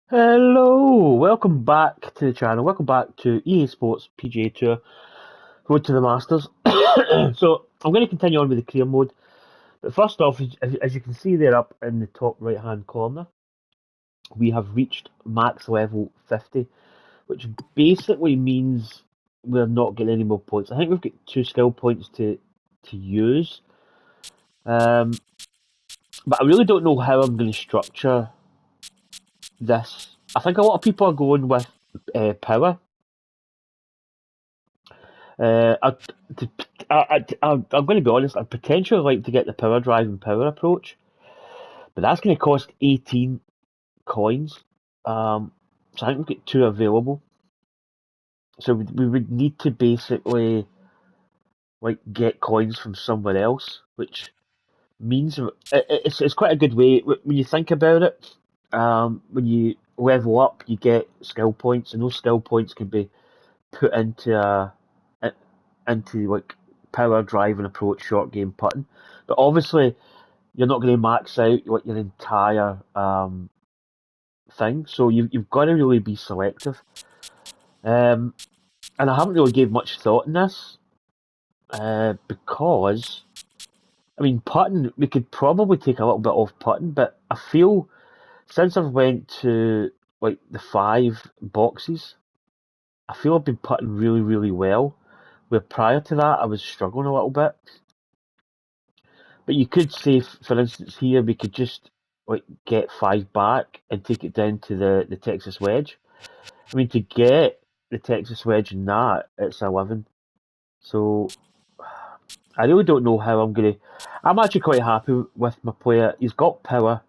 Hello, welcome back to the channel. Welcome back to EA Sports PGA Tour Road to the Masters. So I'm going to continue on with the career mode, but first off, as you can see there up in the top right hand corner, we have reached max level 50, which basically means we're not getting any more points. I think we've got 2 skill points to use, um, but I really don't know how I'm going to structure this. I think a lot of people are going with power. I, to, I'm going to be honest. I'd potentially like to get the power drive and power approach, but that's going to cost 18 coins. So I think we've got two available. So we would need to basically like get coins from somewhere else, which means it's quite a good way when you think about it. When you level up, you get skill points, and those skill points can be put into like power, drive, and approach, short game, putting. But obviously, you're not going to max out like your entire thing, so you've got to really be selective. Um, and I haven't really gave much thought in this because I mean putting we could probably take a little bit off putting, but I feel since I've went to like the 5 boxes, I feel I've been putting really well. Where prior to that, I was struggling a little bit. But you could say, for instance, here we could just like get 5 back and take it down to the Texas wedge. I mean, to get the Texas wedge in that, it's 11. So I really don't know how I'm gonna. I'm actually quite happy with my player. He's got power.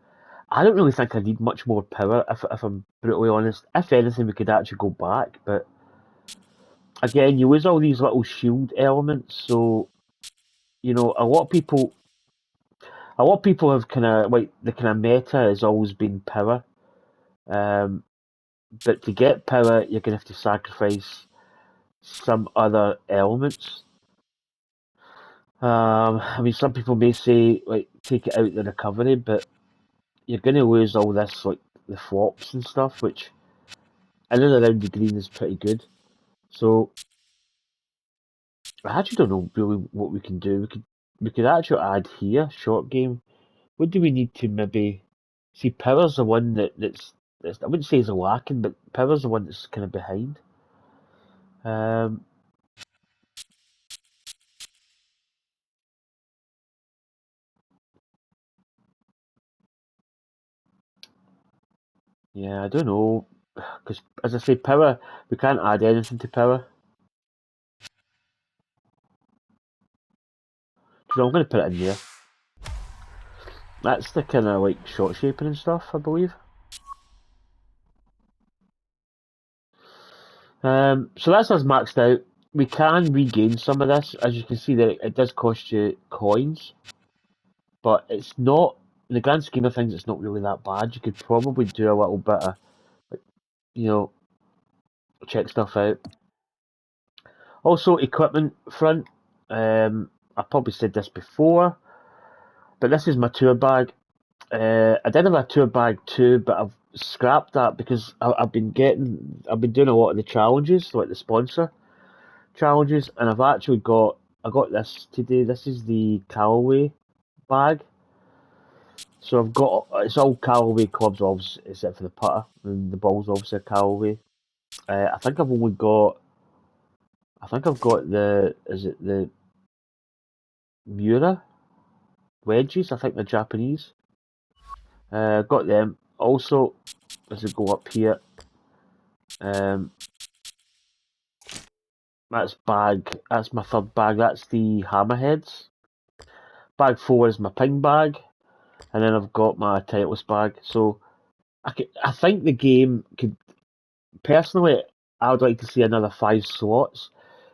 I don't really think I need much more power, if I'm brutally honest. If anything, we could actually go back. But again, you lose all these little shield elements. So, a lot of people have kind of like the kind of meta has always been power. Um, but to get power, you're gonna have to sacrifice some other elements. I mean, some people may say like take it out the recovery, but you're gonna lose all this like the flops and stuff, which in and around the green is pretty good. So I actually don't know really what we can do. We could actually add here short game. What do we need to maybe see? Power's the one that's I wouldn't say is lacking, but power's the one that's kind of behind. Um, yeah, I don't know, because as I say, power we can't add anything to power. So I'm going to put it in there. That's the kind of like short shaping and stuff, I believe. So that's us maxed out. We can regain some of this, as you can see that it does cost you coins, but it's not in the grand scheme of things. It's not really that bad. You could probably do a little bit of, like, you know, check stuff out. Also, equipment front. I probably said this before, but this is my tour bag. I did have a tour bag too, but I've scrapped that because I've been doing a lot of the challenges, like the sponsor challenges, and I got this today. This is the Callaway bag. So it's all Callaway clubs, obviously, except for the putter, and the balls obviously are Callaway. I think I've got is it the Mura wedges? I think they're Japanese. Got them. Also, as we go up here, um, That's my third bag. That's the hammerheads. Bag 4 is my ping bag, and then I've got my Titleist bag. So I think the game could personally. I would like to see another 5 slots,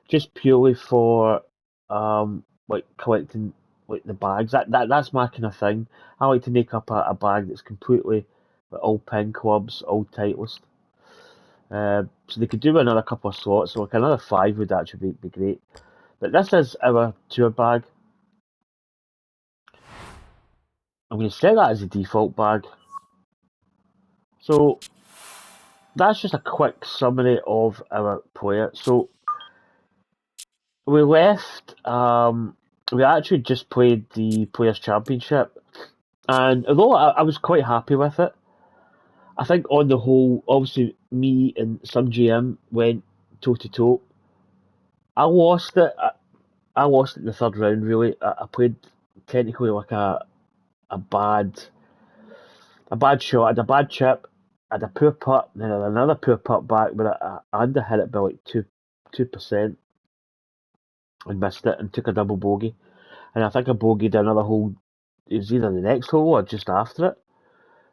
just purely for like collecting like the bags. That's my kind of thing. I like to make up a bag that's completely like, all pin clubs, all Titleist. So they could do another couple of slots, so like another 5 would actually be great. But this is our tour bag. I'm going to set that as a default bag. So that's just a quick summary of our player. So we left. We actually just played the Players Championship, and although I was quite happy with it, I think on the whole, obviously me and some GM went toe to toe. I lost it. I lost it in the third round. Really, I played technically like a bad a bad shot. I had a bad chip. I had a poor putt, then I had another poor putt back, but I under hit it by like 2% and missed it and took a double bogey. And I think I bogeyed another hole. It was either the next hole or just after it,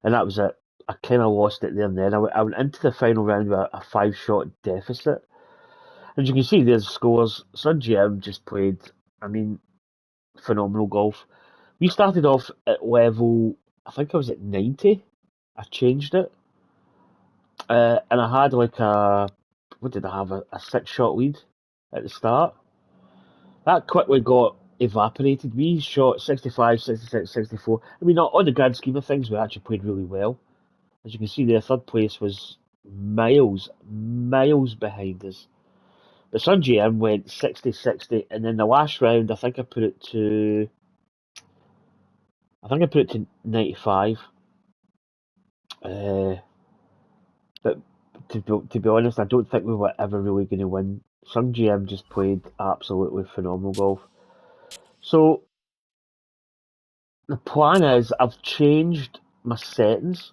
and that was it. I kind of lost it there and then. I went into the final round with a 5 shot deficit. As you can see, there's scores. Sun GM just played, I mean, phenomenal golf. We started off at level, I think I was at 90. I changed it. And I had like what did I have? A 6 shot lead at the start. That quickly got evaporated. We shot 65, 66, 64. I mean, on the grand scheme of things, we actually played really well. As you can see there, third place was miles behind us. But Sun GM went 60, 60, and then the last round, I think I put it to 95. Uh, but to be honest, I don't think we were ever really going to win. Sun GM just played absolutely phenomenal golf. So the plan is I've changed my settings.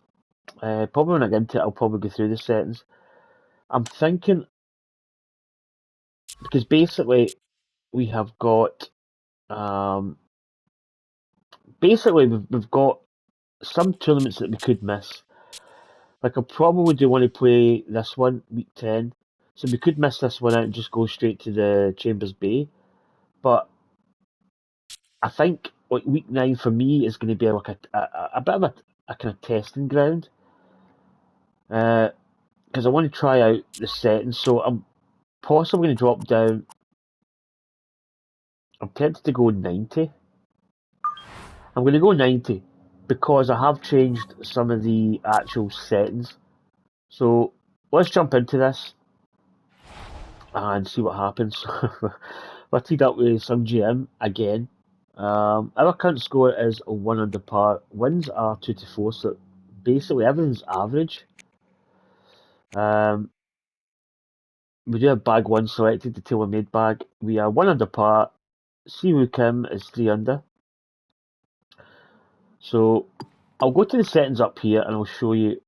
Probably when I get into it, I'll probably go through the settings. I'm thinking because basically we have got we've got some tournaments that we could miss. Like I probably do want to play this one week 10, so we could miss this one out and just go straight to the Chambers Bay. But I think like week 9 for me is going to be like a bit of a kind of testing ground. Because I want to try out the settings. So I'm possibly going to drop down. I'm tempted to go 90. I'm going to go 90 because I have changed some of the actual settings. So let's jump into this and see what happens. We're teed up with some GM again. Our current score is 1 under par. Wins are 2 to 4, so basically everything's average. Um, we do have bag 1 selected, the tailor-made bag. We are 1 under par. Siwoo Kim is 3 under. So I'll go to the settings up here and I'll show you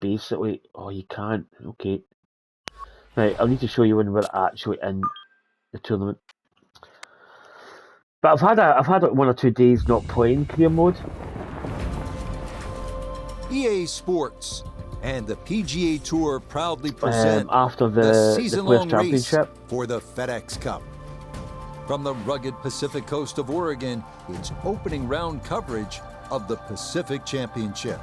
basically. Oh, you can't. Okay. Right, I'll need to show you when we're actually in the tournament. But I've had like 1 or 2 days not playing career mode. EA Sports and the PGA Tour proudly present After the the season-long Players race Championship. for the FedEx Cup. From the rugged Pacific coast of Oregon, it's opening round coverage of the Pacific Championship.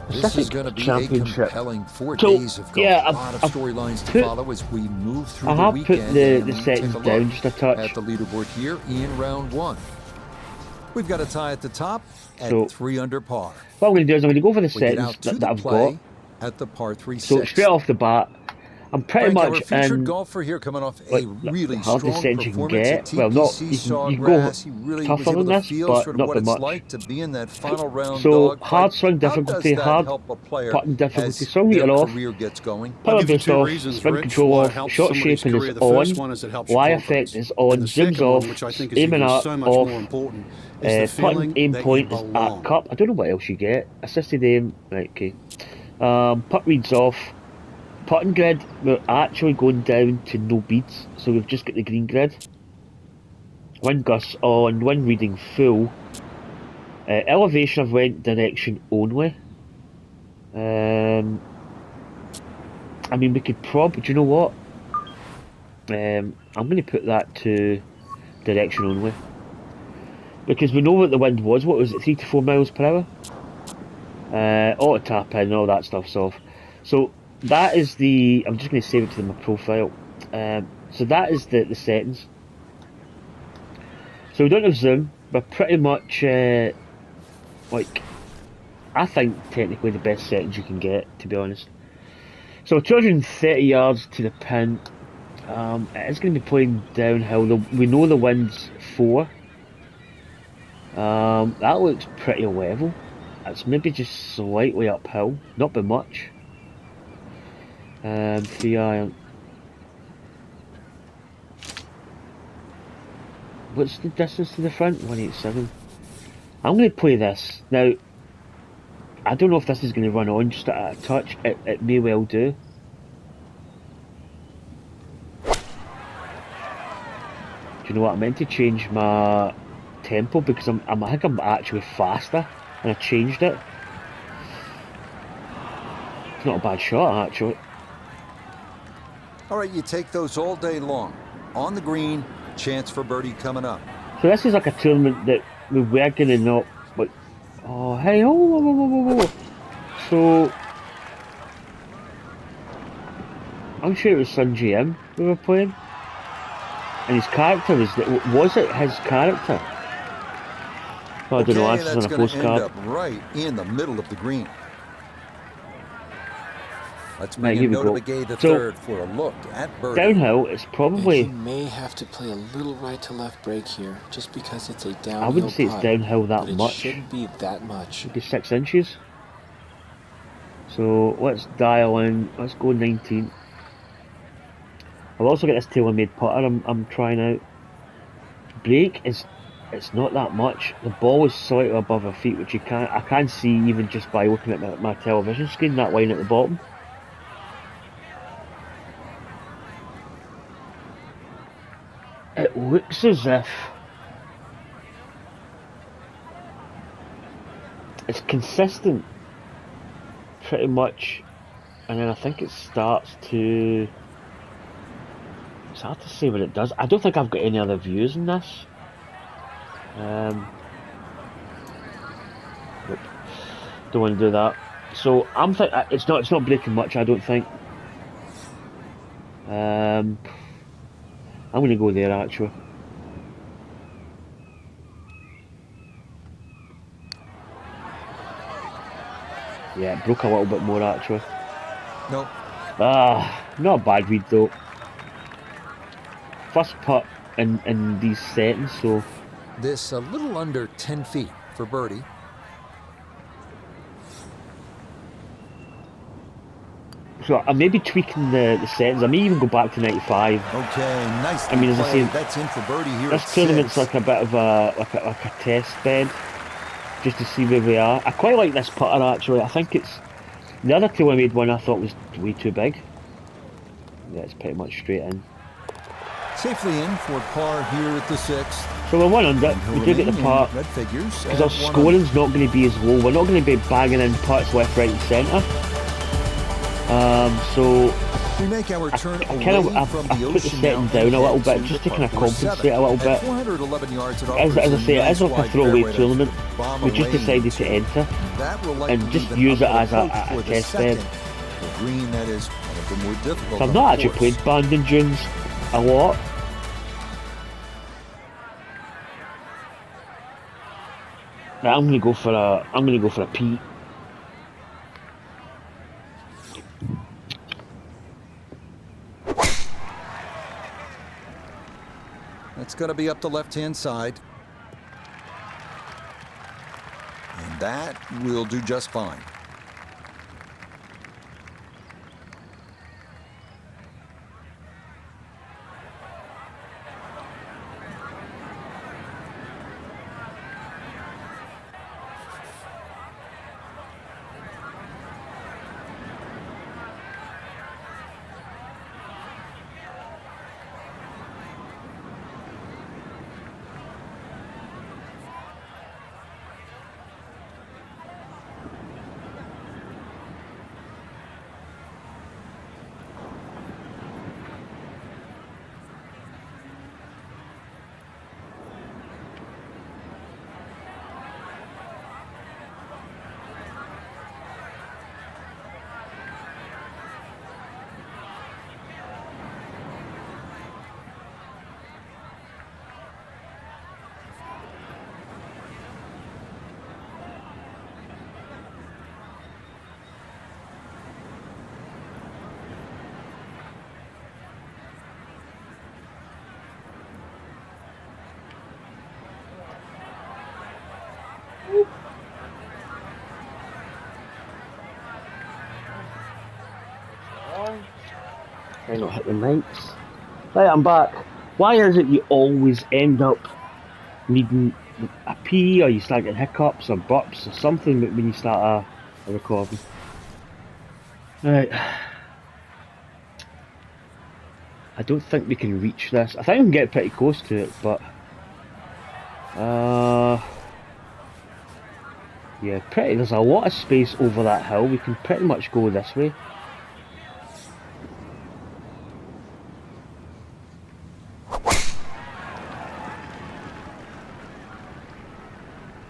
This is going to be a compelling 4 days of golf. Yeah, a lot of storylines to follow as we move through the weekend. I have put the settings down just a touch. At the leaderboard here in round 1. We've got a tie at the top at 3 under par. What I'm going to do is I'm going to go for the settings that I've got. At the par 3 so straight off the bat, I'm pretty Frank, much our featured in golfer here coming off like, a really the hardest strong settings you can performance get. at Well, not TPC you can go Sawgrass. He really tougher was able than to this, feel but sort of not what by it's much. like to be in that final round So dog hard fight. swing How difficulty, does that hard help a player putting difficulty. as So I'll their meter off. career gets going? Power I'll give you boost 2 off, reasons, spin Rich, control why it off, helps shot somebody's shaping career. is The first on, one is it helps your Y confidence. effect is And on, the zooms second one, off, which I think is aiming even up, so much off, more important, is the putting feeling aim that point you is at belong. cup. I don't know what else you get. Assisted aim, right, okay. Putt reads off. Putting grid, we're actually going down to no beads, so we've just got the green grid. Wind gusts on, wind reading full. Elevation of wind direction only. I mean, we could probably, do you know what? I'm going to put that to direction only. Because we know what the wind was. What was it, 3 to 4 miles per hour? Auto tap in, all that stuff's off. So that is the. I'm just going to save it to my profile. So that is the settings. So we don't have zoom. We're pretty much like, I think technically the best settings you can get, to be honest. So 230 yards to the pin. It's going to be playing downhill. We know the wind's 4. That looks pretty level. It's maybe just slightly uphill, not by much. 3 iron. What's the distance to the front? 187. I'm going to play this. Now, I don't know if this is going to run on just at a touch. It may well do. Do you know what? I meant to change my tempo because I think I'm actually faster and I changed it. It's not a bad shot, actually. All right, you take those all day long. On the green, chance for birdie coming up. So this is like a tournament that we were going to not, like, oh, hey, oh, whoa, whoa, whoa, whoa, whoa. So, I'm sure it was Sun GM we were playing. And his character was it his character? Oh, I don't know, that's on a postcard. End up right in the middle of the green. Let's bring in Notabegay the third for a look at birdie. Downhill, it's probably... And he may have to play a little right to left break here, just because it's a downhill I wouldn't say it's downhill that much. It shouldn't be that much. Maybe 6 inches. So let's dial in. Let's go 19. I've also got this tailor-made putter I'm trying out. Break it's not that much. The ball is slightly above her feet, which I can see even just by looking at my television screen. That line at the bottom. It looks as if it's consistent, pretty much, and then I think it starts to. It's hard to say what it does. I don't think I've got any other views in this. Nope. Don't want to do that. So it's not breaking much. I don't think. I'm going to go there actually. Yeah, it broke a little bit more actually. Nope. Not a bad read though. First putt in these settings, so. This a little under 10 feet for birdie. So I may be tweaking the settings. I may even go back to 95. Okay, nice. I mean, as I say, that's in for birdie here. This tournament's like a bit of a test bed, just to see where we are. I quite like this putter actually. I think it's the other two I made one I thought was way too big. Yeah, it's pretty much straight in. Safely in for par here at the 6th. So we're 1 under. We do get the par because our scoring's not going to be as low. We're not going to be bagging in putts left, right, and centre. So we make our turn I put the setting down a little bit just to kind of compensate a little bit. As I say, it is like a throwaway tournament. We just decided to enter and just use it as a test bed. So I've not actually played Bandon Dunes a lot. Now I'm gonna go for a P. It's going to be up the left-hand side. And that will do just fine. Try not hit the mics. Right, I'm back. Why is it you always end up needing a pee, or you start getting hiccups or burps or something when you start a recording? Right. I don't think we can reach this. I think we can get pretty close to it, but yeah, there's a lot of space over that hill. We can pretty much go this way.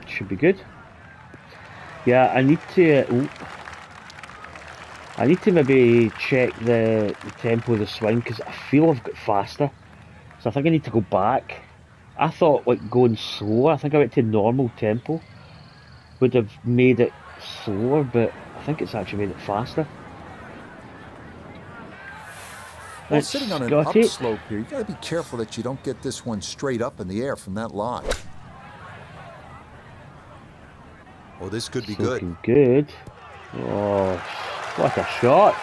Should be good. Yeah, I need to maybe check the tempo of the swing, because I feel I've got faster. So I think I need to go back. I thought like going slower, I think I went to normal tempo would have made it slower, but I think it's actually made it faster. Well, sitting on an upslope here, you got to be careful that you don't get this one straight up in the air from that line. Oh, this could be good. Good. Oh, what a shot!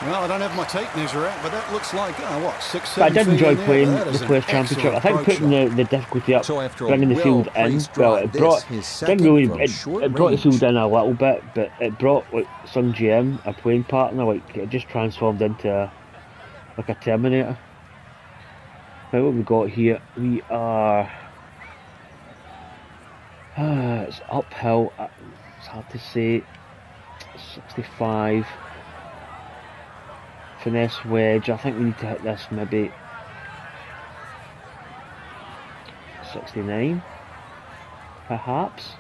Well, I don't have my tape measure out, but that looks like, what, 6, 7 But I did enjoy feet playing the Players' Championship. I think putting the difficulty up, so after bringing the field in, well, it brought it brought the field in a little bit, but it brought like some GM, a playing partner, like it just transformed into like a Terminator. Right, what we got here? We are. It's uphill. It's hard to say. 65. Finesse wedge. I think we need to hit this maybe 69, perhaps.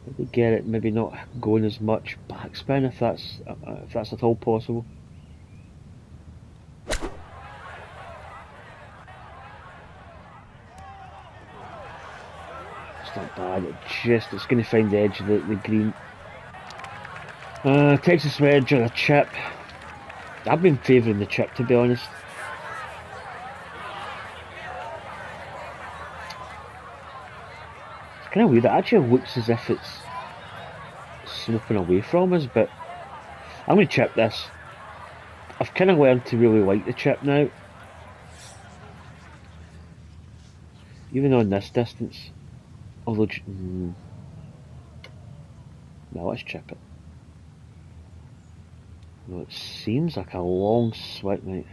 Maybe get it. Maybe not going as much backspin if that's at all possible. It's not bad. It's going to find the edge of the green. Texas wedge or a chip. I've been favouring the chip, to be honest. It's kind of weird. It actually looks as if it's sloping away from us, but I'm going to chip this. I've kind of learned to really like the chip now. Even on this distance. Although, no, let's chip it. No, it seems like a long swipe, mate.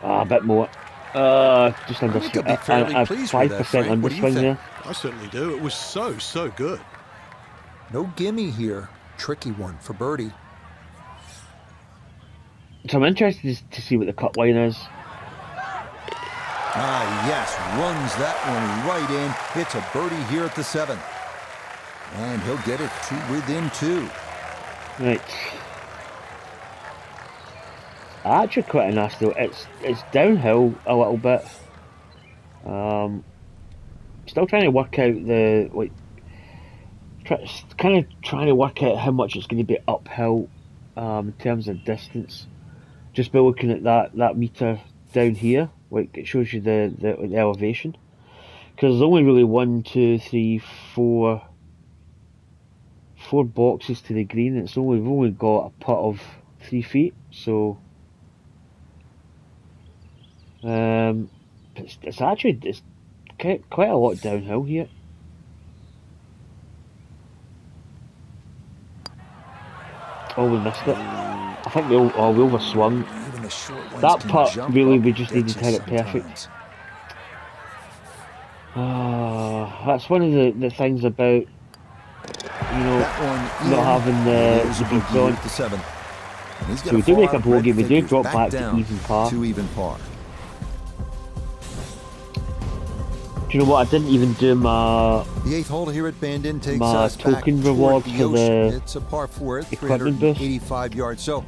A bit more. Just under 5% underswing there. I certainly do. It was so good. No gimme here. Tricky one for birdie. So I'm interested to see what the cut line is. Yes, runs that one right in. It's a birdie here at the 7th. And he'll get it to within 2. Right. Actually quite a nice though. It's downhill a little bit. Still trying to work out the kind of trying to work out how much it's going to be uphill in terms of distance. Just by looking at that meter down here, like it shows you the elevation. Because there's only really 1, 2, 3, 4 boxes to the green. We've only got a putt of 3 feet, so it's actually quite a lot downhill here. Oh, we missed it. I think we overswung. That putt really, we just needed to hit it perfect. That's one of the things about, you know, not having the beats on. So we do make a bogey, we do drop back to even par. Do you know what? I didn't even do my the 8th hole here at Bandon takes my token reward for the it's a par 4 at equipment boost. 385 yards. So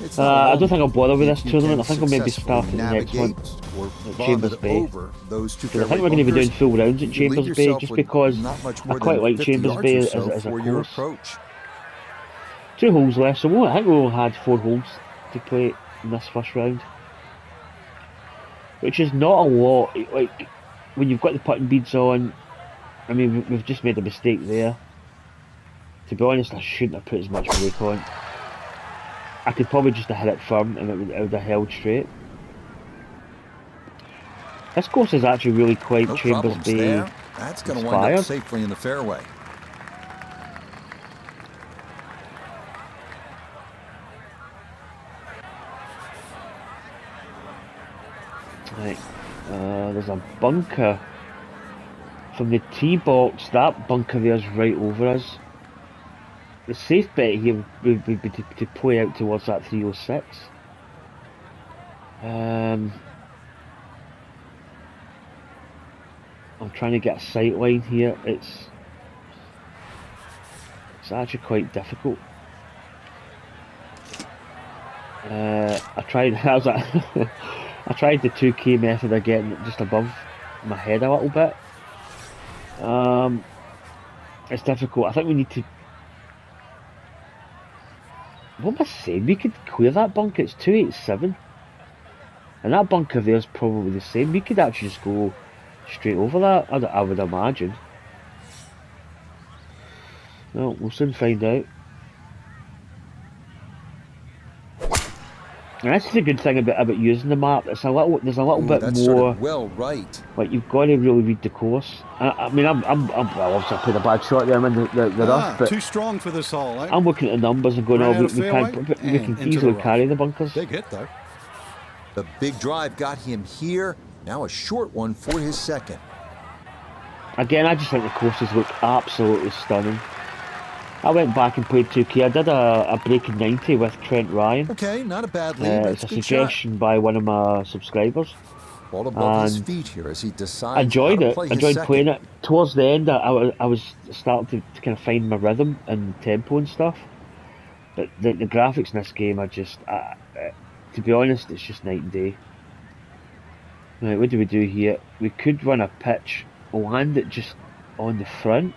it's I don't think I'll bother with this tournament. I think I'll maybe start at the next one at Chambers Bay. Because I think we're going to be doing full rounds at Chambers Bay, just because I quite like Chambers Bay as a course. 2 holes left, so I think we only had 4 holes to play in this first round, which is not a lot. Like, when you've got the putting beads on, I mean, we've just made a mistake there. To be honest, I shouldn't have put as much brake on. I could probably just have hit it firm and it would have held straight. This course is actually really quite Chambers Bay there. That's going to wind up safely in the fairway. Right, there's a bunker from the tee box. That bunker there's right over us. The safe bet here would be to play out towards that 306. I'm trying to get a sight line here. It's actually quite difficult. I tried. I tried the 2K method of getting it just above my head a little bit. It's difficult. I think we need to. What am I saying? We could clear that bunker. It's 287, and that bunker there's probably the same. We could actually just go straight over that. I would imagine. Well, we'll soon find out. And this is a good thing about using the map. There's a little bit more. Well, right. Like you've got to really read the course. I mean, I'm well, obviously I played a bad shot there. I'm in the rough, but too strong for this hole. Eh? I'm looking at the numbers and going, oh, we can easily carry the bunkers. Big hit though. The big drive got him here. Now a short one for his second. Again, I just think the courses look absolutely stunning. I went back and played 2K. I did a breaking 90 with Trent Ryan. Okay, not a bad lead. It's a suggestion by one of my subscribers. Ball above his feet here as he decides. I enjoyed it. I enjoyed playing it. Towards the end, I was starting to kind of find my rhythm and tempo and stuff. But the graphics in this game are just, to be honest, it's just night and day. Right, what do we do here? We could run a pitch, land it just on the front,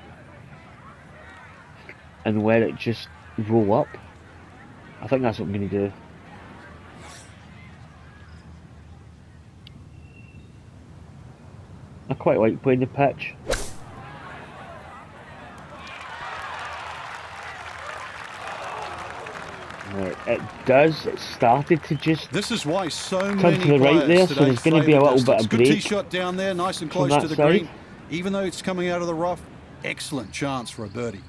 and let it just roll up. I think that's what I'm going to do. I quite like playing the pitch. Right, it does. It started to just. This is why so many to the right there, so there's going to be a little bit of break. Good tee shot down there, nice and close to the green. Even though it's coming out of the rough, excellent chance for a birdie.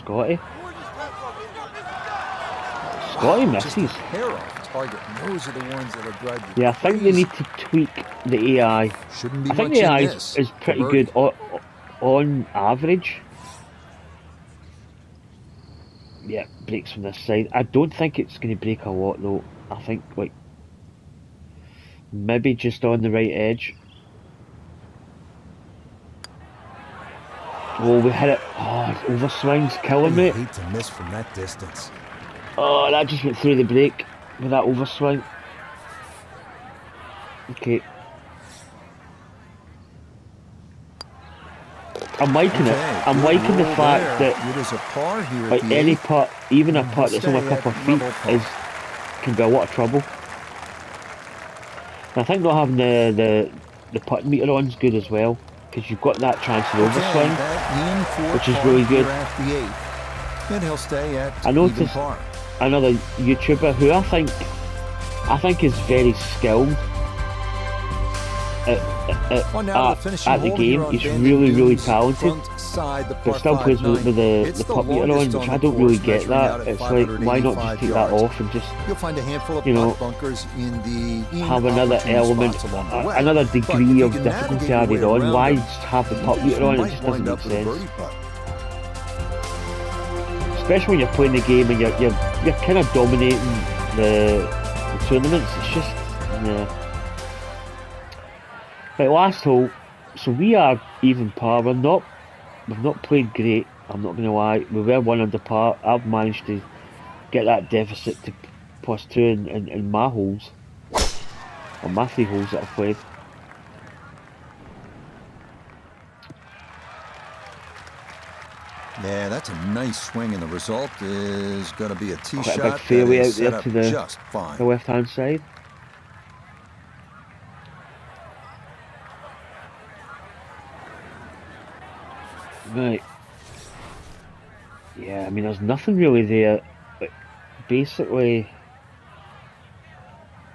Scotty misses. Target. Those are the ones that are driving. Yeah, I think they need to tweak the AI. I think the AI is pretty good on average. Yeah, breaks from this side. I don't think it's going to break a lot though. I think like maybe just on the right edge. Oh, we hit it. Oh, overswing's killing me. I hate to miss from that distance. Oh, that just went through the break with that overswing. Okay. I'm liking it. I'm liking the fact that like any putt, even a putt that's only a couple of feet, can be a lot of trouble. And I think not having the putt meter on is good as well, because you've got that chance of overswing, which is really good. I noticed another YouTuber who I think is very skilled at the game. He's really talented, but still plays with the putt meter on, which I don't really get that. It's like, why not just take that off and just, you know, have another element, another degree of difficulty added on. Why just have the putt meter on? It just doesn't make sense. Especially when you're playing the game and you're kind of dominating the tournaments. It's just, yeah. Right, last hole. So we are even par. We've not played great. I'm not going to lie. We were 1 under par. I've managed to get that deficit to +2 in my holes, or my 3 holes that I've played. Yeah, that's a nice swing, and the result is going to be a tee shot. Quite a big fairway out there to the left-hand side. Right. Yeah, I mean, there's nothing really there. But basically,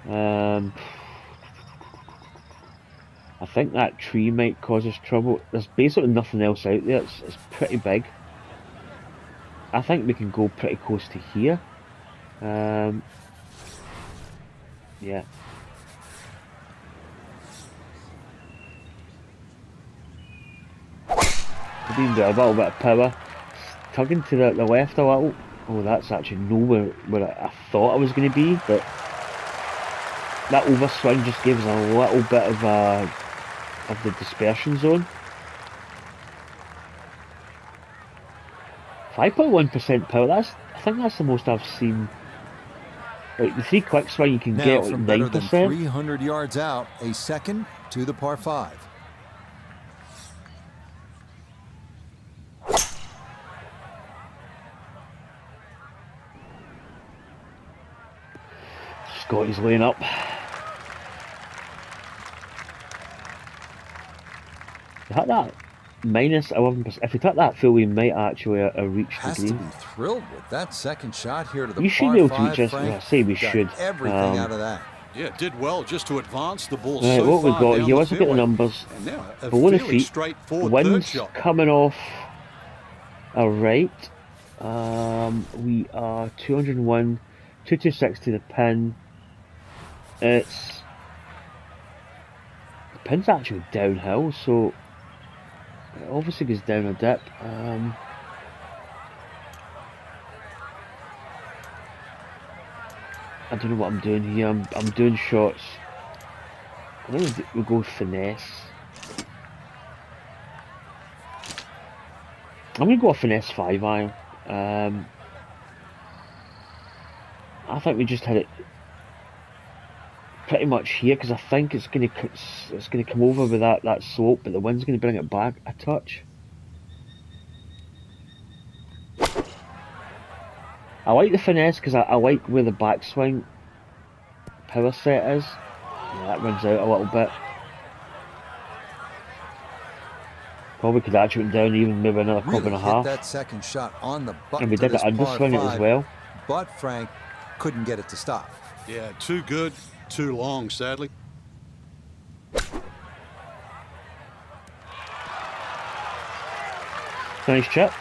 I think that tree might cause us trouble. There's basically nothing else out there. It's pretty big. I think we can go pretty close to here. Yeah. Being a little bit of power. Tugging to the left a little. Oh, that's actually nowhere where I thought I was going to be, but that overswing just gives a little bit of the dispersion zone. 5.1% power. I think that's the most I've seen. Like the 3 quick swing, you can get like from better 9%. than 300 yards out, a second to the par 5. Scotty's laying up. If you hit that minus 11%, if you hit that full, we might actually reach the green. Has to be thrilled with that second shot here to the You should par be able to 5, reach this. Frank. I say we Got should. everything out of that. Yeah, did well just to advance the ball Right, so what we far got down here? the Let's look at the fairway. numbers. And now a Below the fairly feet, straightforward third winds shot. coming off our right. We are 201, 226 to the pin. The pin's actually downhill, so it obviously goes down a dip. I don't know what I'm doing here. I'm doing shots. I think we'll go finesse. I'm gonna go a finesse 5-iron. I think we just hit it pretty much here because I think it's gonna come over with that slope, but the wind's gonna bring it back a touch. I like the finesse because I like where the backswing power set is. Yeah, that runs out a little bit. Probably could actually went down even maybe another club and a half. That second shot on the button, and we did the underswing it as well. But Frank couldn't get it to stop. Yeah, too good, too long, sadly. Nice chip.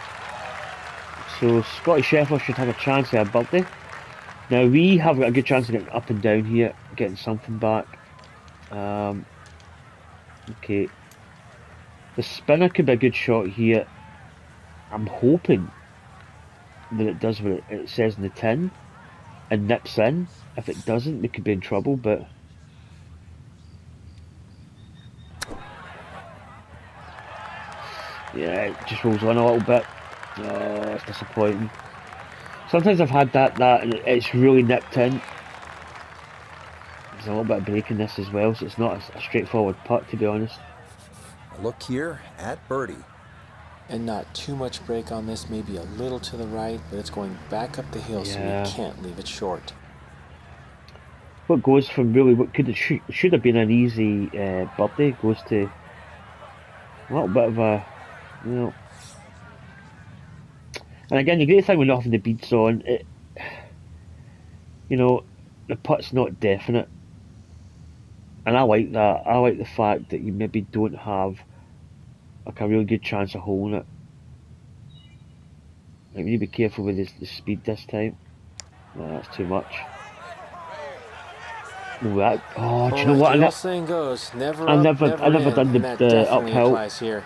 So Scotty Scheffler should have a chance at a birdie. Now we have got a good chance of getting up and down here, getting something back. Okay. The spinner could be a good shot here. I'm hoping that it does what it says in the tin and nips in. If it doesn't, we could be in trouble, but yeah, it just rolls on a little bit. Oh, it's disappointing. Sometimes I've had that and it's really nipped in. There's a little bit of break in this as well, so it's not a straightforward putt, to be honest. Look here at birdie. And not too much break on this, maybe a little to the right, but it's going back up the hill, so you can't leave it short. What goes from really what should have been an easy birdie goes to a little bit of a, you know. And again, the great thing with not having the beads on, you know, the putt's not definite. And I like that. I like the fact that you maybe don't have like a really good chance of holding it. Like, we need to be careful with the speed this time. No, that's too much. Oh, do you know what? The old saying goes, I never done the uphill. Here.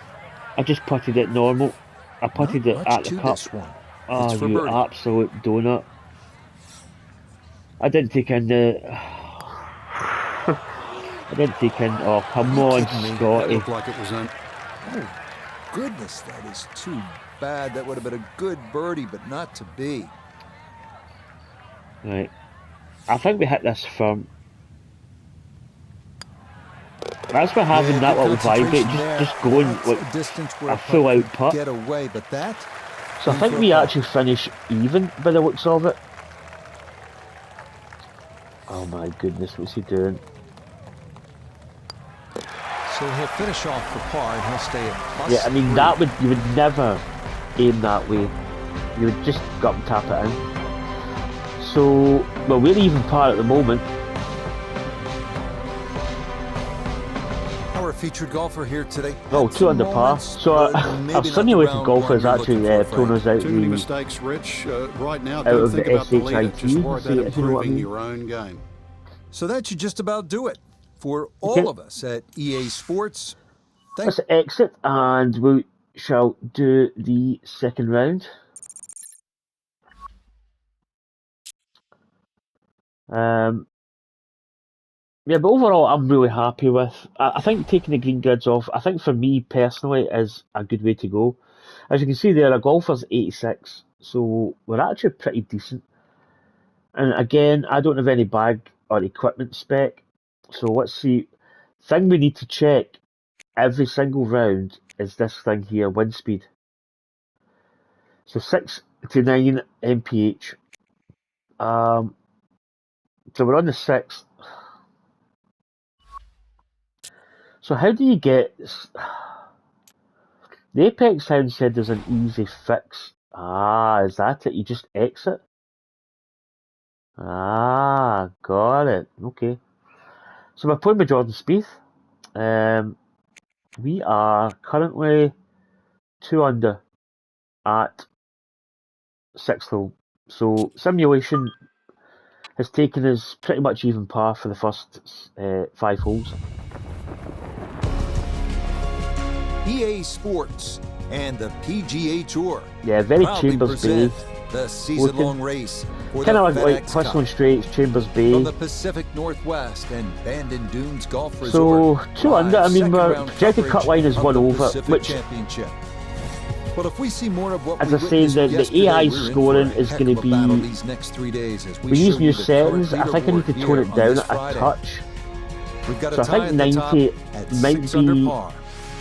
I just putted it normal. I putted it at the cup. Oh, you birdie. absolute donut. I didn't take in the... I didn't take in... Oh, come on, That Scotty. looked like it was in. Oh, goodness, that is too bad. That would have been a good birdie, but not to be. Right. I think we hit this firm. That's what having that little vibrate, just going like a full out putt. Get away, but that. So I think we actually finish even by the looks of it. Oh my goodness, what's he doing? So he'll finish off for par and he'll stay at plus. Yeah, I mean 3. you would never aim that way. You would just go up and tap it in. So, well, we're even par at the moment. Our featured golfer here today. Oh, 2 under par. So our simulated golfer is actually pulling us out Too many mistakes, Rich. Right now, out of think the about the leader. SHIT, Just worry about if you know what I improving mean. your own game. So that should just about do it for all of us at EA Sports. Let's exit and we shall do the second round. Yeah, but overall, I'm really happy with. I think taking the green grids off, I think for me personally, is a good way to go. As you can see there, a golfer's 86, so we're actually pretty decent. And again, I don't have any bag or equipment spec, so let's see. Thing we need to check every single round is this thing here, wind speed. So 6 to 9 mph. So we're on the 6th. So how do you get... The Apex Hound said there's an easy fix. Ah, is that it? You just exit? Ah, got it. Okay. So we're playing with Jordan Spieth. We are currently 2 under at 6th hole. So simulation has taken us pretty much even par for the first 5 holes. EA Sports and the PGA Tour. Yeah, very Chambers Bay. The season-long race. Kind of like Whistling Straits, Chambers Bay. From the Pacific Northwest and Bandon Dunes Golf Resort. So 2 under. I mean, our projected cut line is 1 over, which. But if we see more of what as I say, the AI scoring is going to be. These next 3 days as we with these new settings, I think I need to tone it down a touch. We've got so I think 90 might be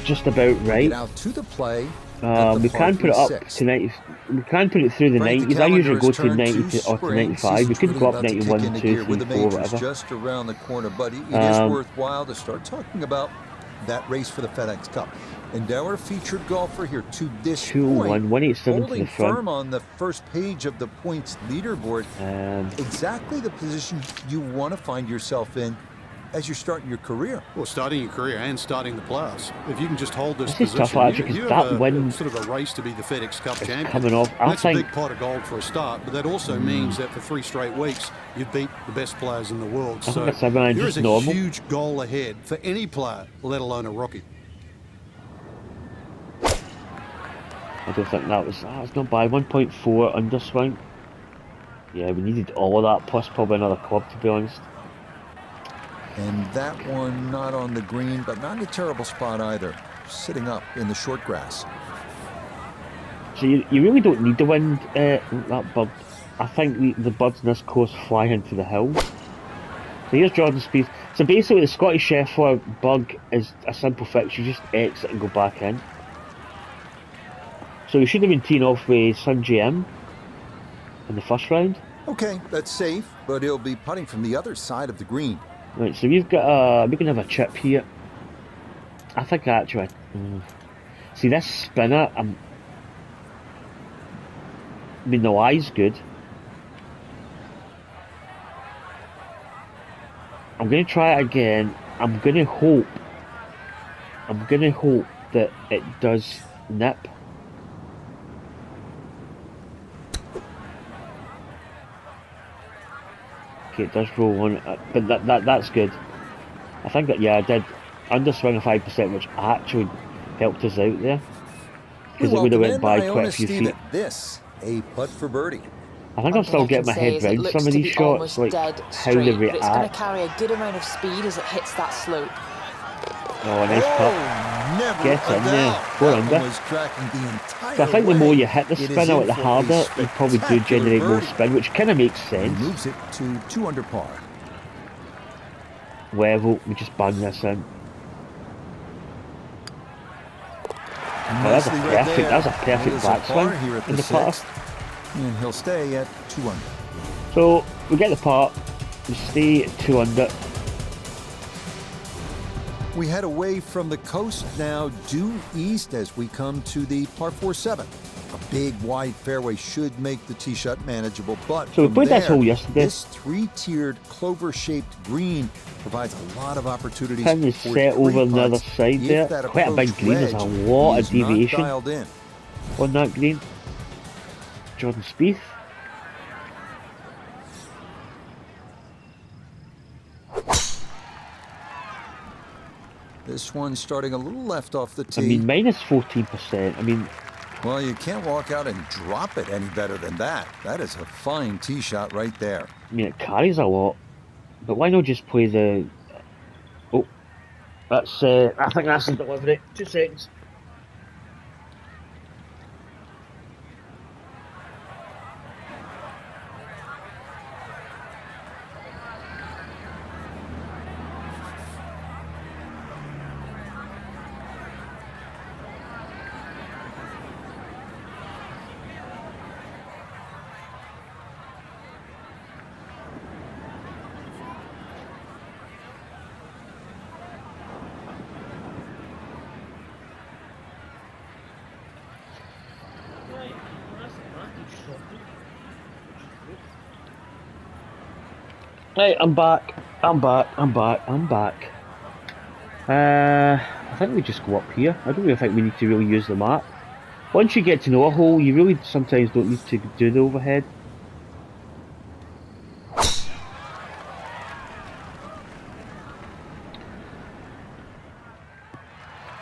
just about right. Out to the play. We can put it up to 90. We can put it through the 90s. I usually go to 90 or to 95. We could go up 91, 2, 3, 4, whatever. Just around the corner, buddy. It is worthwhile to start talking about that race for the FedEx Cup. And our featured golfer here to this 2-1, 187 to the front. Firm on the first page of the points leaderboard. Exactly the position you want to find yourself in as you're starting your career. Well, starting your career and starting the playoffs. If you can just hold this position, tough, actually, you that have win sort of a race to be the FedEx Cup champion. Coming off, That's a big pot of gold for a start, but that also means that for 3 straight weeks, you've beat the best players in the world. So there is a huge goal ahead for any player, let alone a rookie. I don't think that was not bad. 1.4 underswing. Yeah, we needed all of that, plus probably another club, to be honest. And that one not on the green, but not in a terrible spot either. Sitting up in the short grass. So you really don't need the wind, that bird. I think the birds in this course fly into the hills. So here's Jordan Spieth. So basically the Scottish Scheffler bug is a simple fix. You just exit and go back in. So we should have been teeing off with Sun GM in the first round. Okay, that's safe, but he'll be putting from the other side of the green. Right, so we've got we can have a chip here. I think actually, see this spinner. I mean the lie's good. I'm gonna try it again. I'm gonna hope that it does nip. Okay, it does roll on, but that's good. I think that, yeah, I did underswing a 5%, which actually helped us out there, because it would have went by quite a few feet. This a putt for birdie. I think I'm still getting my head around some of these shots, like how they react. It's going to carry a good amount of speed as it hits that slope. Oh, nice putt. Get in there. 4 under. So I think the more you hit the spinner, the harder you probably do generate more spin, which kind of makes sense. Moves it to 2 under par. Level, we just bang this in. Oh, that's a perfect backswing in the putter. And he'll stay at 2 under. So we get the putt, we stay at 2 under. We head away from the coast now, due east as we come to the par 4-7. A big, wide fairway should make the tee shot manageable, but so we played there, this hole yesterday. This three-tiered clover-shaped green provides a lot of opportunities Can you for set over on the other putts side there? Quite a big green, there's a lot of deviation on that green. Jordan Spieth. This one starting a little left off the tee. I mean, minus 14%. I mean, well, you can't walk out and drop it any better than that. That is a fine tee shot right there. I mean, it carries a lot. But why not just play the... Oh, that's... I think that's the delivery. 2 seconds. Right, I'm back. I think we just go up here. I don't really think we need to really use the map. Once you get to know a hole, you really sometimes don't need to do the overhead.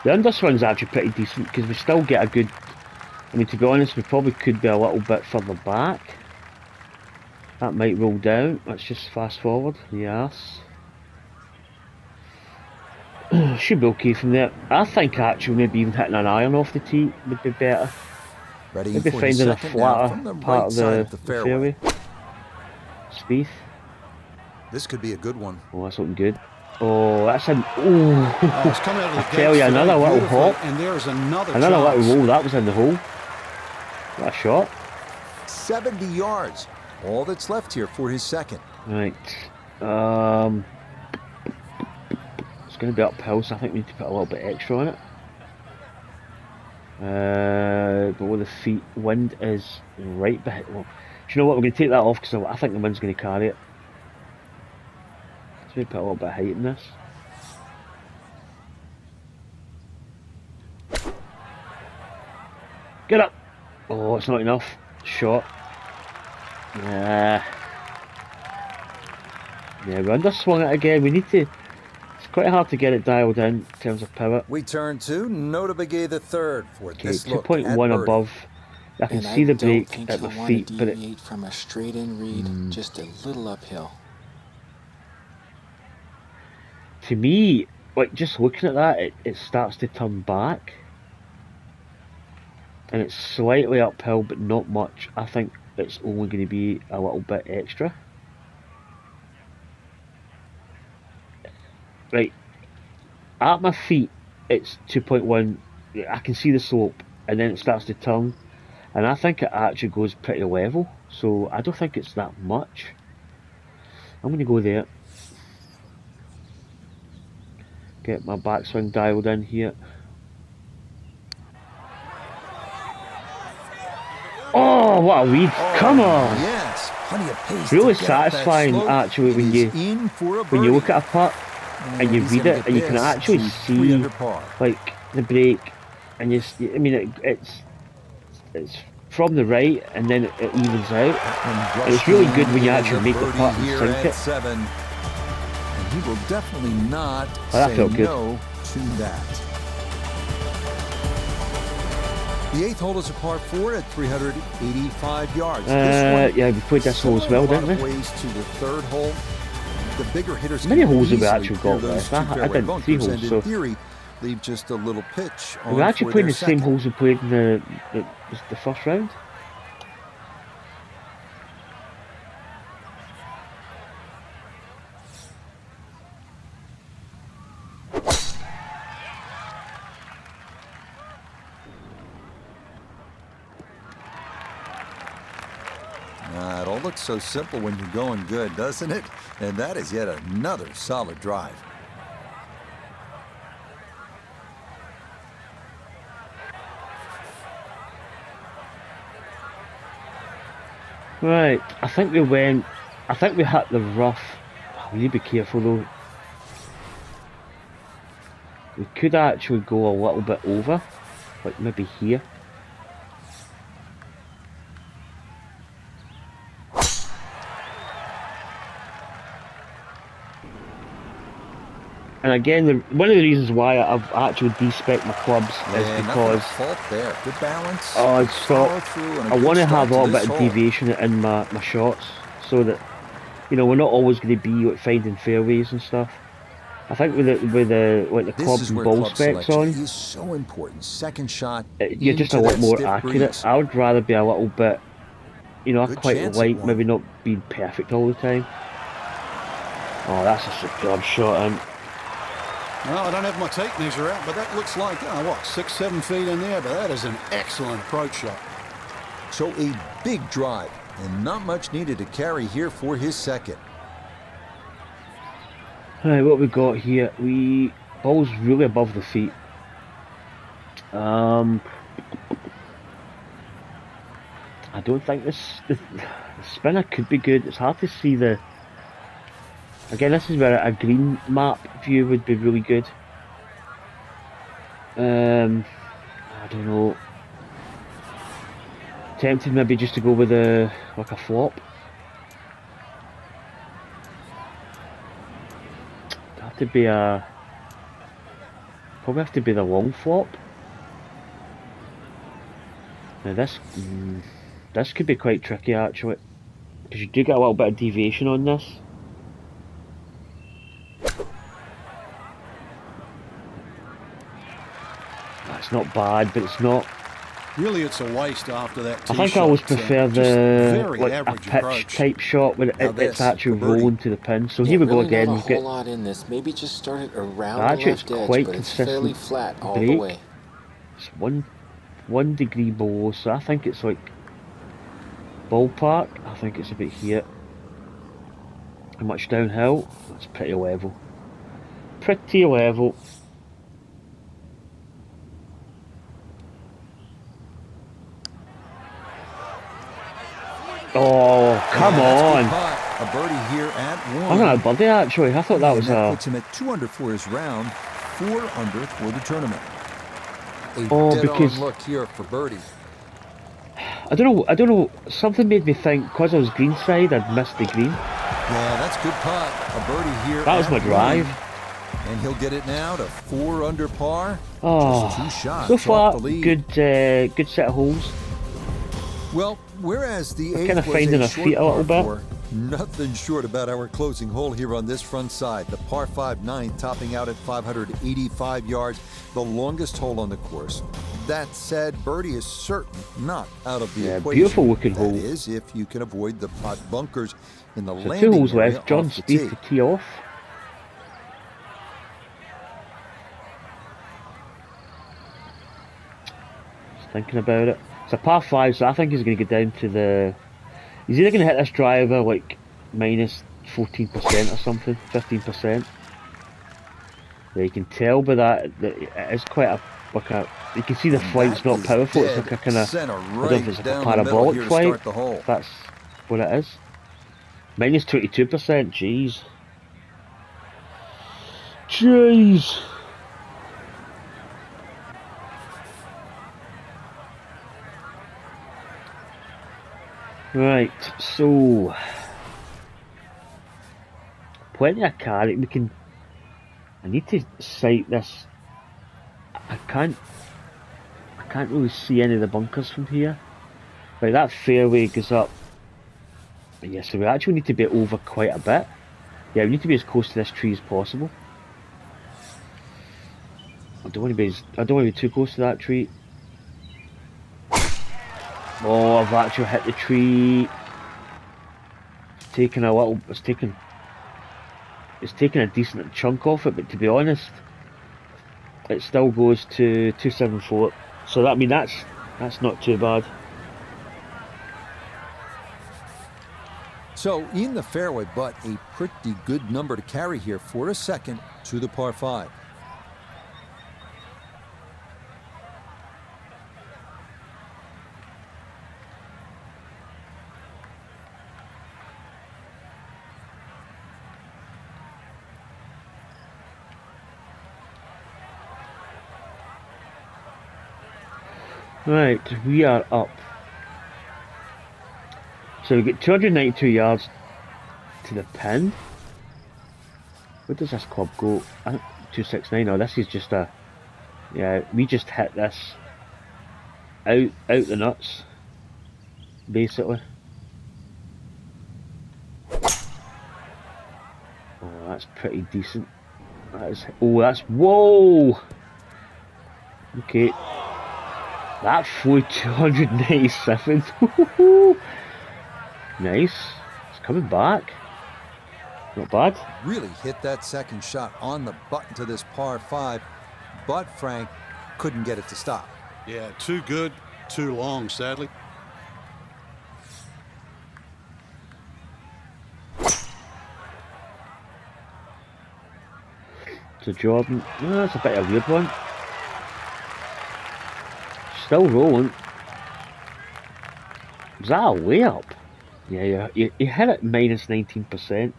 The underswing's actually pretty decent because we still get a good... I mean, to be honest, we probably could be a little bit further back. That might roll down. Let's just fast forward. Yes. Should be okay from there. I think actually maybe even hitting an iron off the tee would be better. Maybe finding a flatter part of the fairway. Spieth. This could be a good one. Oh, that's looking good. Oh, that's an... Oh, I tell you, another little hop. And there's another little roll. That was in the hole. What a shot. 70 yards. All that's left here for his second. Right. It's going to be uphill, so I think we need to put a little bit extra on it. Below the feet, wind is right behind. Well, do you know what? We're going to take that off because I think the wind's going to carry it. So we put a little bit of height in this. Get up! Oh, it's not enough. Shot. Yeah, we underswung it again. We need to... It's quite hard to get it dialed in terms of power. We turn to Nota Begay the third for this look 2.1 above. I can see the break at the feet, but it... from a straight-in read, just a little uphill. To me, like just looking at that, it starts to turn back. And it's slightly uphill, but not much. I think it's only going to be a little bit extra. Right, at my feet it's 2.1. I can see the slope, and then it starts to turn, and I think it actually goes pretty level, so I don't think it's that much. I'm going to go there, get my backswing dialed in here. Oh, what a lead! Come on! Yes, plenty of pace. Really satisfying, actually, when you look at a putt and you read it, and you can actually see like the break, and I mean, it's from the right, and then it evens out. And it's really good when you actually make the putt and sink it. And he will definitely not say no to that. The 8th hole is a par 4 at 385 yards. Yeah, we played this hole as well, didn't we? Ways to the 3rd hole. The bigger hitters. How many holes have we actually got left? I did 3 holes, so... In theory, leave just a little pitch. We're actually playing the same holes we played in the first round. It all looks so simple when you're going good, doesn't it? And that is yet another solid drive. Right, I think we went. I think we hit the rough. We need to be careful though. We could actually go a little bit over, like maybe here. And again, one of the reasons why I've actually de-spec my clubs is because fault there. Good balance. I want to have a little bit of deviation in my shots, so that we're not always going to be like finding fairways and stuff. I think with the club and ball specs on, is so important. Second shot, you're just a lot more accurate. I would rather be a little bit, I quite like maybe not being perfect all the time. Oh, that's a superb shot, and well, I don't have my tape measure out, but that looks like, 6-7 feet in there, but that is an excellent approach shot. So a big drive, and not much needed to carry here for his second. Alright, what we got here? Ball's really above the feet. I don't think the spinner could be good. It's hard to see the. Again, this is where a green map view would be really good. I don't know. Tempted maybe just to go with a flop. Probably have to be the long flop. Now this could be quite tricky actually, because you do get a little bit of deviation on this. That's not bad, but it's not. Really, it's a waste after that. I think I always prefer a pitch type shot where it's actually rolling to the pin. So here we go again. Not a whole lot in this. Maybe just start it around the left it's quite edge, but consistent. It's fairly flat all the way. It's 1 degree below, so I think it's like ballpark. I think it's about here. How much downhill? That's pretty level. Pretty level. Oh, come on! A birdie here at 1. I'm not a birdie actually. I thought that was that puts him at 2 under for his round, 4 under for the tournament. Because look here for birdie. I don't know. Something made me think because I was greenside, I'd missed the green. Yeah, that's good putt. A birdie here. That was my drive. And he'll get it now to 4 under par. Oh, just 2 shots so far, off the lead. Good set of holes. Well, whereas the 8th kind of finding our feet a little bit. Nothing short about our closing hole here on this front side. The par 5 9th topping out at 585 yards, the longest hole on the course. That said, birdie is certain not out of the equation. Beautiful looking hole. That is, if you can avoid the pot bunkers in the landing 2 holes area left. John Spieth to tee off. Just thinking about it. It's a par 5, so I think he's going to get down to the. He's either going to hit this driver like minus 14% or something, 15%. Yeah, you can tell by that it is quite a you can see the flight's not powerful. It's like a kind of, I don't know if it's like a parabolic flight. That's what it is. Minus 22%. Jeez. Jeez. Right, so plenty of carry. I need to sight this. I can't really see any of the bunkers from here. Right, that fairway goes up. Yeah, so we actually need to be over quite a bit. Yeah, we need to be as close to this tree as possible. I don't want to be too close to that tree. Oh, I've actually hit the tree. It's taken a decent chunk off it, but to be honest, it still goes to 274. So that's not too bad. So in the fairway, but a pretty good number to carry here for a second to the par 5. Right, we are up. So we get 292 yards to the pin. Where does this club go? 269. Oh, this is just a... Yeah, we just hit this out the nuts, basically. Oh, that's pretty decent. That is... Oh, that's... Whoa! Okay. That flew 297. Nice. It's coming back. Not bad. Really hit that second shot on the button to this par 5, but Frank couldn't get it to stop. Yeah, too good, too long, sadly. To Jordan. Oh, that's a bit of a weird one. Still rolling. Was that a layup? Yeah, you hit it minus 19%.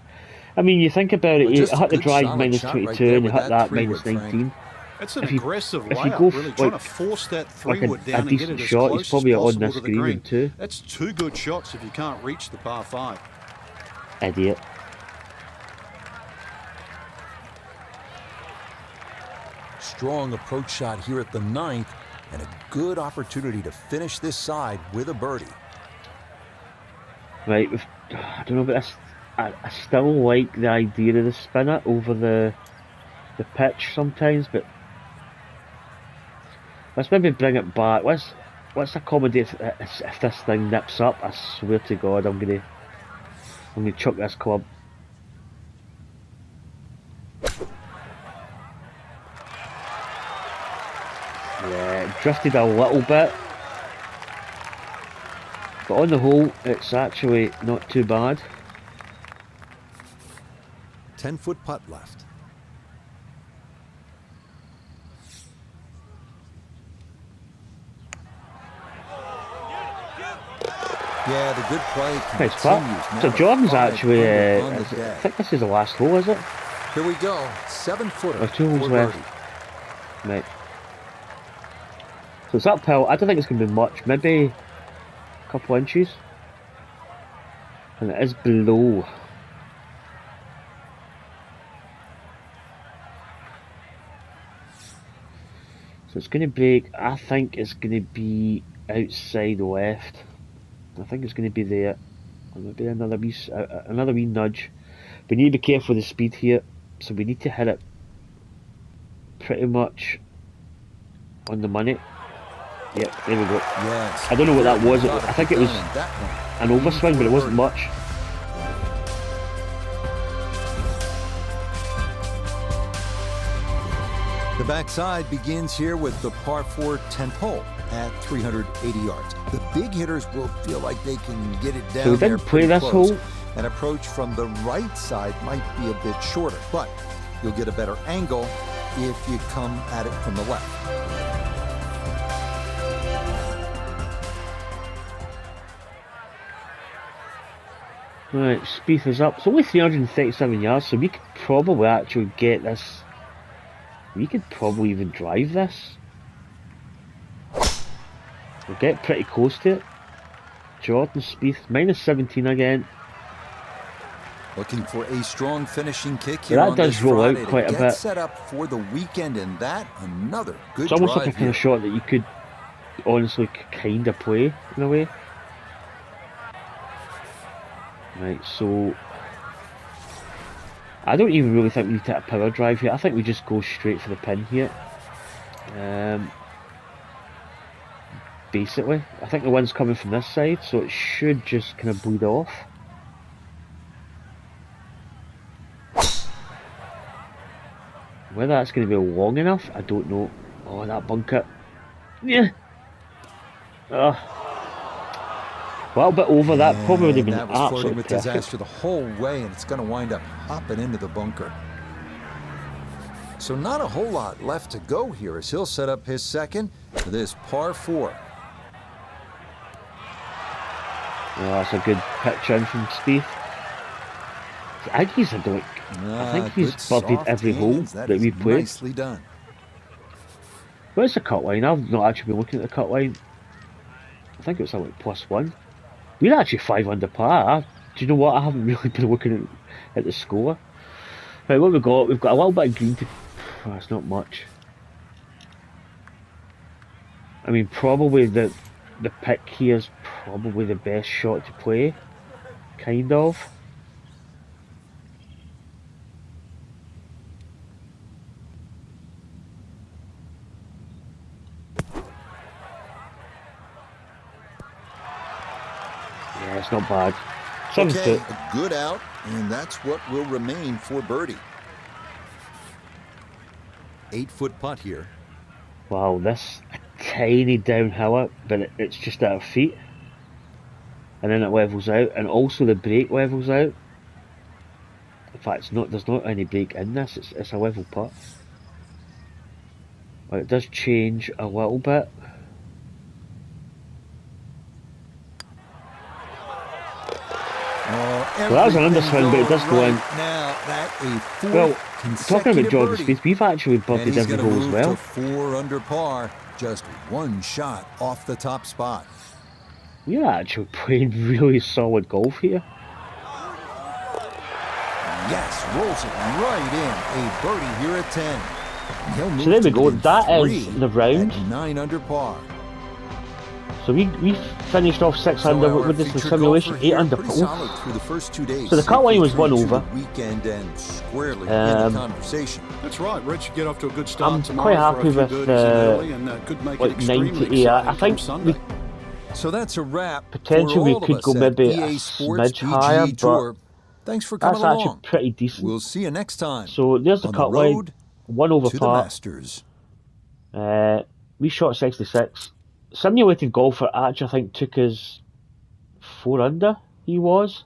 I mean, you think about it, you hit the drive minus 22 right and you hit that minus 19. That's an aggressive layup, if you go really trying to force that three-wood a down and get it as shot, close he's probably as on possible this to the green green. too. That's 2 good shots if you can't reach the par 5. Idiot. Strong approach shot here at the 9th, and a good opportunity to finish this side with a birdie. Right, I don't know about this. I still like the idea of the spinner over the pitch sometimes, but let's maybe bring it back. Let's accommodate if this thing nips up. I swear to God, I'm gonna chuck this club. Yeah, it drifted a little bit, but on the whole, it's actually not too bad. 10-foot putt left. Yeah, the good play continues. So Jordan's actually, I think this is the last hole, is it? Here we go, 7-footer. There's 2 holes left. Right. So it's uphill. I don't think it's going to be much. Maybe a couple inches. And it is below. So it's going to break. I think it's going to be outside left. I think it's going to be there. Or maybe another wee nudge. We need to be careful with the speed here. So we need to hit it pretty much on the money. Yep, there we go. Yes. I don't know what that was. I think it was an overswing, but it wasn't much. The backside begins here with the par 4 10th hole at 380 yards. The big hitters will feel like they can get it down. So we didn't play this hole. An approach from the right side might be a bit shorter, but you'll get a better angle if you come at it from the left. Right, Spieth is up. It's only 337 yards, so we could probably actually get this. We could probably even drive this. We'll get pretty close to it. Jordan Spieth, minus 17 again. Looking for a strong finishing kick here. That does roll out quite a bit. Set up for the weekend, and that another good. It's almost drive like a kind of shot that you could honestly kind of play in a way. Right, so I don't even really think we need to hit a power drive here. I think we just go straight for the pin here. Basically, I think the wind's coming from this side, so it should just kind of bleed off. Whether that's going to be long enough, I don't know. Oh, that bunker. Yeah. A little bit over that. Probably would have been absolutely with perfect. Disaster the whole way, and it's going to wind up hopping into the bunker. So not a whole lot left to go here as he'll set up his second for this par 4. Oh, that's a good pitch in from Spieth. I think he's birdied every hole that we've played. Nicely done. Where's the cut line? I've not actually been looking at the cut line. think it was like +1. We're actually 5 under par. Do you know what? I haven't really been looking at the score. Right, what we got? We've got a little bit of green to... Oh, it's not much. I mean, probably the pick here is probably the best shot to play. Kind of. Yeah, it's not bad. Okay, a good out, and that's what will remain for birdie. 8-foot putt here. Wow, this a tiny downhill, but it's just at our feet. And then it levels out, and also the break levels out. In fact, there's not any break in this, it's a level putt. Well, it does change a little bit. Well, that was an underswing, but it does go in. Well, talking about Jordan Spieth, we've actually buggered every hole as well. 4 under par, just 1 shot off the top spot. We're actually playing really solid golf here. Yes, rolls it right in. A birdie here at 10. So there we go. That is the round. 9 under par. So we finished off 6 under with this simulation, 8 under par. Through the first 2 days. So the cut line was 1 over. Weekend and squarely in the conversation. That's right, Rich. Get off to a good start. I'm tomorrow quite happy with like 98. I think so that's a wrap. Potentially we could go maybe a smidge higher, but thanks for coming that's actually along. pretty decent. We'll see you next time. So there's the cut line, 1 over to par. The Masters. We shot 66. Simulated golfer actually I think took us 4 under. He was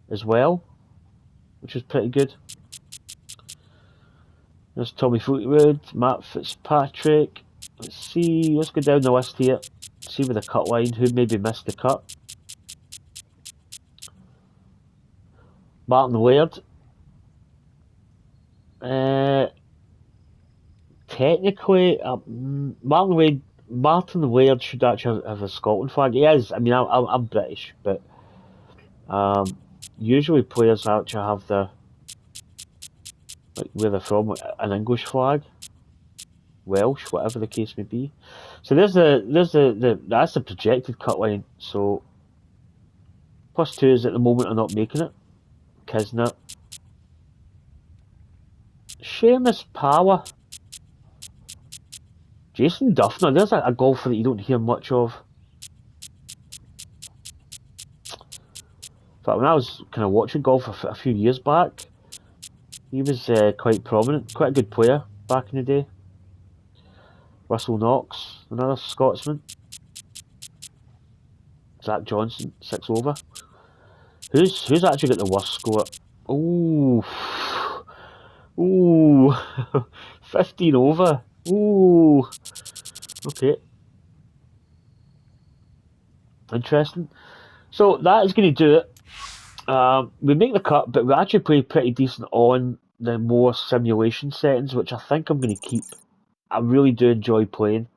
as well, which was pretty good. There's Tommy Fleetwood, Matt Fitzpatrick. Let's see. Let's go down the list here. See with the cut line who maybe missed the cut. Martin Laird. Technically, Martin Laird should actually have a Scotland flag. He is. I mean, I'm British, but usually players actually have the where they're from, an English flag, Welsh, whatever the case may be. So that's the projected cut line. So +2 is at the moment are not making it. Kisnet, Seamus Power. Jason Duffner, there's a golfer that you don't hear much of. In fact, when I was kind of watching golf a few years back, he was quite prominent, quite a good player back in the day. Russell Knox, another Scotsman. Zach Johnson, 6 over. Who's actually got the worst score? Ooh, 15 over. Ooh. Okay. Interesting. So that is going to do it. We make the cut, but we actually play pretty decent on the more simulation settings, which I think I'm going to keep. I really do enjoy playing.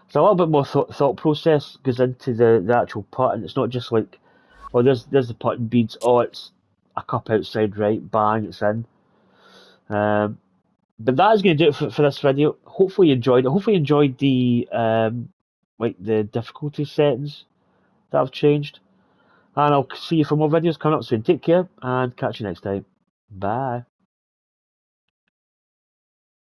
So a little bit more thought process goes into the actual putt, and it's not just like, oh, there's the putting beads. Oh, it's a cup outside right, bang, it's in. But that is going to do it for this video. Hopefully you enjoyed it. Hopefully you enjoyed the the difficulty settings that I've changed. And I'll see you for more videos coming up soon. Take care and catch you next time. Bye.